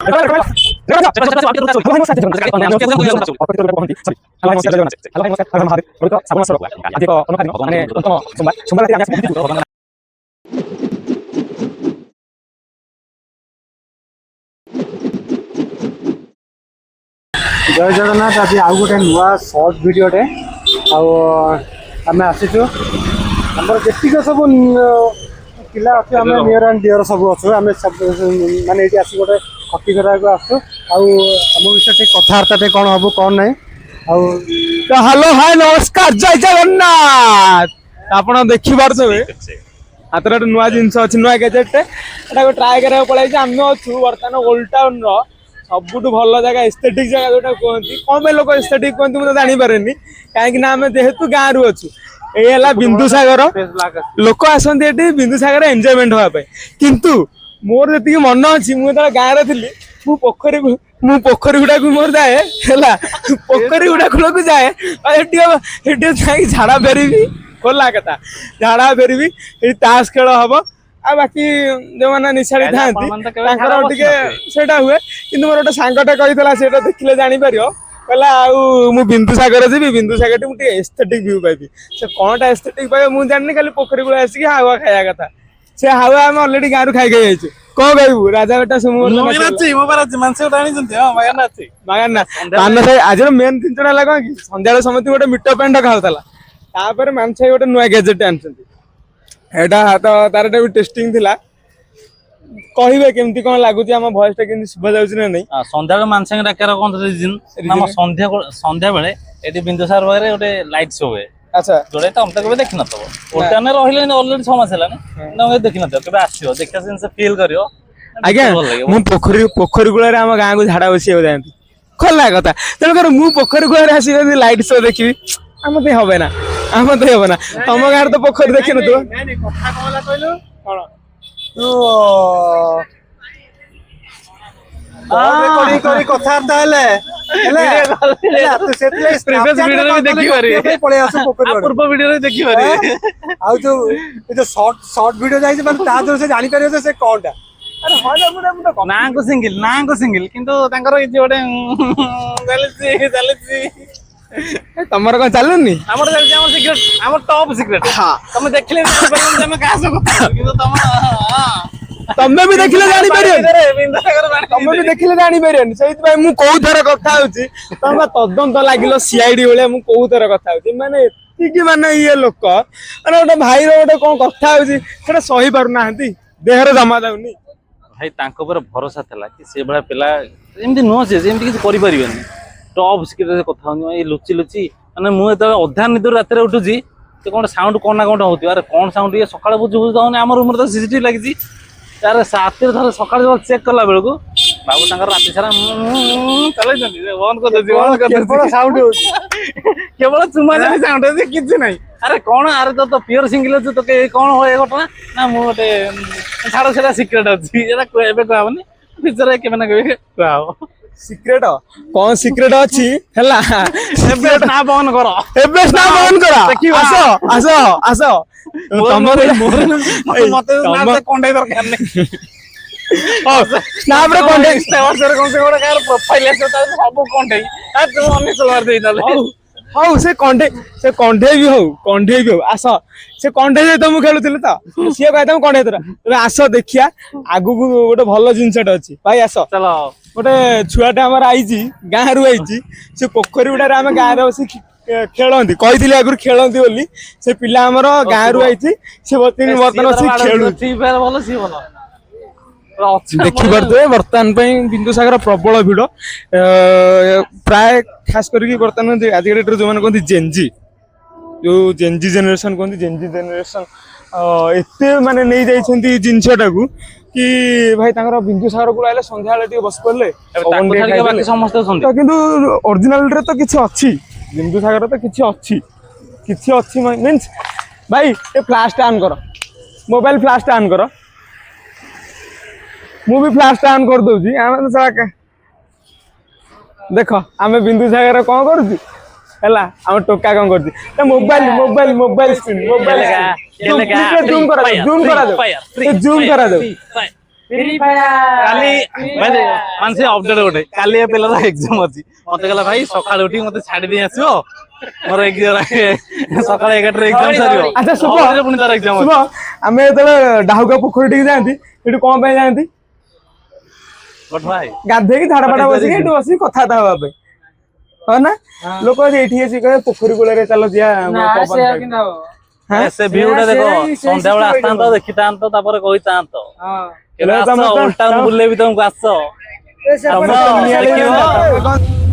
जय जगन्नाथ। आज आउ गोटे नुआ सर्ट भिडियोटे आम आसीचु आम जी सब पिला अच्छे आम नियर एंड डियर सब अच्छु आम सब माने ये आस गोटे खटी कराक आसु आम विषय ठीक कथबार्ता कौन हम कौन ना हेलो हाय नमस्कार जय जगन्नाथ। आप देखिपे हाथ गोटे नुआ जिनस अच्छी नुआ गैजेटे ट्राए करा पड़े आम अच्छु बर्तमान ओल्ड टाउन सबुठ भल जगह एस्थेटिक जगह जोटा कहते कौन लोग एस्थेटिक कहते मुझे जानीपे कहीं आम जेहेतु गाँव रु अच्छु ये बिंदुसागर लोक आसती बिंदुसागर एंजॉयमेंट हाँपे किंतु मोर जी मन अच्छी मुझे गाँव में थी पोखरी गुड़ा को मोर जाए है पोखरी गुड़ा कूल को जाए झाड़ा फेरी खोला कथा झाड़ा फेरी ताश खेल हम आ बाकी जो मैंने निशाड़ी था हुए कि मोर गोटे सांगटे कही देखिले जापर कहला आउ बिंदुसागर जी बिंदुसागर मुझे एस्थेटिक व्यू पाइबी से कौनटा एस्थेटिक पाइबे मुझे जानी खाली पोखरी कूल आसिक हावा खाया कथा से हावा आम अलरेडी गाँव खाई जाइए कौन कहू राजा बेटा आज मेन जिनसा है कौन कि सन्ध्या समस्त गोटे मिट पैंट खाऊला मानसाई गोटे नुआ गैजेट आनी तो तार भी टेस्टिंग थिला कहिबे केमती कोन लागुची हम वॉइस टा केमती सुबा जाउची ना नहीं संध्या मानसिंग डाकर कोन रीजन हम संध्या बेले एटी बिंदुसार बारे गोटे लाइट शो है। अच्छा जोड़े तो हम तक भी देखि नतबो ओटाने रहिले ऑलरेडी 6 मास हला ना हम देखि नतबो केबे आछियो देखा सेंस फील करियो आज्ञा मु पोखरी गुळा हम गाँ को झाड़ा बसियो जांती खोला कथा तेन कर मु पोखरी गुळा आसी लाइट शो देखि हम ते होबे ना हम ते होबे ना तम गाँ तो पोखरी देखि नतो नहीं कथा कहला कहलो कोन तो कथार्ता पूर्व वीडियो देखी शॉर्ट वीडियो जानी से कौनटा ना को सिंगल किंतु तांकर इति गोटे चलछि तमर कोन चालुनी हमर चलछि हमर सीक्रेट हमर टॉप सीक्रेट हां तुम देखले हम कास कथा किंतु तमे भी देखिले जानी परियन तमे भी देखिले जानी परियन सेहि भाई मु कोउ थरा कथा होची तमा तदंत लागिलो सीआईडी होले मु कोउ थरा कथा होची माने कि माने ये लोक माने ओटा भाई रो ओटा कोन कथा होची सेटा सही पारु नाहंती देहरे जमा जाउनी भाई तांको पर भरोसा थला कि से बडा पिला एमती नो से एमती किछ करि परिबेनी टॉप सीक्रेट कथा होनी ए लुची लुची माने मु एत अधा निदर रात रे उठुची तो कोन साउंड कोन ना कोन होती अरे कोन साउंड ये सकाळ बुझु बुझु दाउने हमर रूम रे तो सीसीटीवी लागिची यार साथी थोड़ा सकाळ जब चेक करला बेलको बाबू तांकर राति सारा चलै जंदी बंद कर दे केवल साउंड केवल चुमा जाय साउंड जे किछ नै अरे कोन अरे तो प्योर सिंगल तो के कोन होय घटना ना मु गोटे छाड़ सेटा सीक्रेट अछि एटा एबे कहबनी फ्यूचर केबे ना केबे कहबो सीक्रेट कौन सीक्रेट अछि हला एबे ना बंद करो एबे ना बंद करा आसो आसो आसो तमरे मते ना कोंडे दरकार नै स्नैप रे कोंडे स्नैप से कोन से गोटे कार प्रोफाइल आसे त सब कोंडे आ तू अन्य चलवार देई दले हौ से कंढे भी हो आस से कंढे जे तुम खेलुथिले त सिए कहै तुम कंढे तोरा तबे आस देखिया आगु को गोटे भलो जिंसट अछि भाई आस चलो गोटे छुआटे हमर आइजी गाँ रु आइजी से पोखरी गुडारे हम गाँ रे बसी खेलती कही आगुरी खेलती बोली से पिला हमर गाँ रु आइजी से बर्तमान बसी खेलु भलो सी भलो देखी पारे बर्तमान बिंदुसागर प्रबल भिड़ प्राय खास करके बर्तमान आज डेट जो मैंने कहते जेनजी जो जेनजी जेनेरेशन कहते जेनजी जेनेरेशन एत माने नहीं जाइछंती जिनसटा को कि भाई तांकर बिंदुसागर को आइले संध्या बेले बस पड़ले किंतु ओरिजिनल रे तो किछि अछि बिंदुसागर तो किछि अछि मींस भाई ये फ्लैश ऑन करो मोबाइल फ्लैश ऑन करो मु भी फ्लैश ऑन कर दउची आमे तो साला देखो आमे बिंदुसागर कोन करूची हला हम टोका कोन करची त मोबाइल स्क्रीन मोबाइल जूम करा दो କାଲି ମାନେ ସେ ଅପଡେଟ ଗୋଟେ କାଲି ଏ ପିଲାର ଏକ୍ଜାମ ଅଛି ମତେ କହିଲା ଭାଇ ସକାଳୁ ଉଠି ମତେ ଛାଡି ଦେଇ ଆସିବ ମୋର ଏକ୍ଜାମ ସକାଳେ 11ଟାରେ ଏକ୍ଜାମ ସରିବ। ଆଚ୍ଛା ଶୁଭ ପୁଣି ତାର ଏକ୍ଜାମ ଶୁଭ ଆମେ ଯେତେବେଳେ ଡାହୁକା ପୋଖରୀ ଟିକେ ଯାଆନ୍ତି ସେଠି କଣ ପାଇଁ ଯାଆନ୍ତି? ଭାଇ ଗାଧେଇକି ଝାଡା ଫାଡା ବସିକି ଏଠି ବସିକି କଥାବାର୍ତ୍ତା ହବା ପାଇଁ ହଁ ନା ଲୋକ ଏଇଠି ଆସି କହିବେ ପୋଖରୀ କୂଳରେ ଚାଲ ଯିବା ପବନ ଖାଇବୁ। ସେ ଭିଉ ଟା ଦେଖ ସନ୍ଧ୍ୟାବେଳେ ଆସିଥାନ୍ତ ଦେଖିଥାନ୍ତ ତାପରେ କହିଥାନ୍ତ ହେଲେ ଆସ ତମେ ତ- ଓଲ୍ଡ ଟାଉନ ବୁଲେଇବି ତମକୁ ଆସ ତମେ ତ ନିଆଁ ଦେଖିବ। ଲଗେଇକି